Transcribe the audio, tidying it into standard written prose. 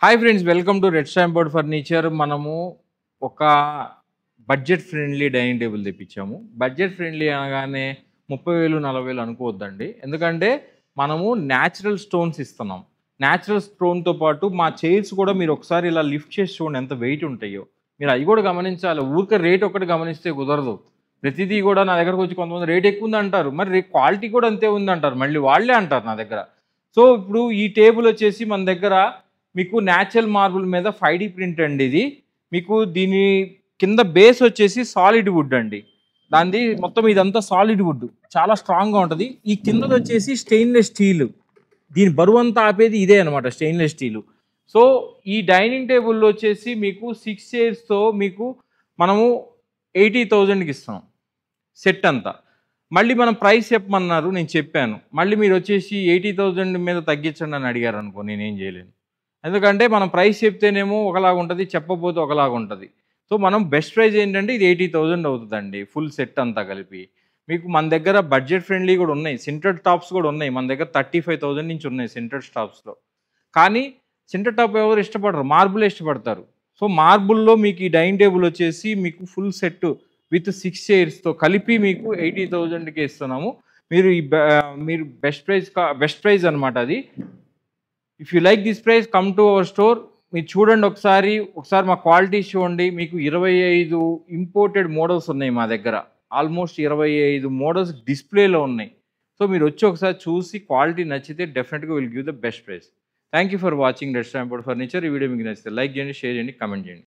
Hi friends, welcome to red Stamford furniture. మనము ఒక budget friendly dining table తెప్పించాము. Budget friendly అనగానే 30,000 40,000 అనుకోవద్దండి. ఎందుకంటే మనము న్యాచురల్ స్టోన్స్ ఇస్తున్నాం. న్యాచురల్ స్టోన్తో పాటు మా చైర్స్ కూడా మీరు ఒకసారి ఇలా లిఫ్ట్ చేసి చూడండి ఎంత వెయిట్ ఉంటాయో. మీరు అవి కూడా గమనించాలి. ఊరికే రేట్ ఒకటి గమనిస్తే కుదరదు. ప్రతిదీ కూడా నా దగ్గరకు వచ్చి కొంతమంది రేట్ ఎక్కువ ఉంది అంటారు, మరి క్వాలిటీ కూడా అంతే ఉంది అంటారు, మళ్ళీ వాళ్ళే అంటారు నా దగ్గర. సో ఇప్పుడు ఈ టేబుల్ వచ్చేసి మన దగ్గర మీకు న్యాచురల్ మార్బుల్ మీద 5D ప్రింట్ అండి. ఇది మీకు దీని కింద బేస్ వచ్చేసి సాలిడ్ వుడ్ అండి. దానిది మొత్తం ఇదంతా సాలిడ్ వుడ్, చాలా స్ట్రాంగ్గా ఉంటుంది. ఈ కిందది వచ్చేసి స్టెయిన్లెస్ స్టీల్. దీని బరువు అంతా ఆపేది ఇదే అనమాట, స్టెయిన్లెస్ స్టీలు. సో ఈ డైనింగ్ టేబుల్లో వచ్చేసి మీకు 6 చైర్స్తో మీకు మనము 80,000కి ఇస్తున్నాం సెట్ అంతా. మళ్ళీ మనం ప్రైస్ చెప్పమన్నారు, నేను చెప్పాను. మళ్ళీ మీరు వచ్చేసి 80,000 మీద తగ్గించండి అని అడిగారు అనుకో, నేనేం చేయలేను. ఎందుకంటే మనం ప్రైస్ చెప్తేనేమో ఒకలాగా ఉంటుంది, చెప్పకపోతే ఒకలాగా ఉంటుంది. సో మనం బెస్ట్ ప్రైస్ ఏంటంటే ఇది 80,000 అవుతుందండి ఫుల్ సెట్ అంతా కలిపి. మీకు మన దగ్గర బడ్జెట్ ఫ్రెండ్లీ కూడా ఉన్నాయి, సింటెడ్ టాప్స్ కూడా ఉన్నాయి. మన దగ్గర 35,000 నుంచి ఉన్నాయి సింటెడ్ టాప్స్లో. కానీ సింటెడ్ టాప్ ఎవరు ఇష్టపడరు, మార్బుల్ ఇష్టపడతారు. సో మార్బుల్లో మీకు ఈ డైనింగ్ టేబుల్ వచ్చేసి మీకు ఫుల్ సెట్ విత్ 6 చైర్స్తో కలిపి మీకు 80,000కి ఇస్తున్నాము. మీరు మీరు బెస్ట్ ప్రైస్ అనమాట అది. If you like this price, come to our store. మీరు చూడండి ఒకసారి మా క్వాలిటీ చూడండి. మీకు 25 ఇంపోర్టెడ్ మోడల్స్ ఉన్నాయి మా దగ్గర. ఆల్మోస్ట్ 25 మోడల్స్ డిస్ప్లేలో ఉన్నాయి. సో మీరు వచ్చి ఒకసారి చూసి క్వాలిటీ నచ్చితే డెఫినెట్గా will give the best price. Thank you for watching red Stamford furniture. ఈ వీడియో మీకు నచ్చితే లైక్ చేయండి, షేర్ చేయండి, కమెంట్ చేయండి.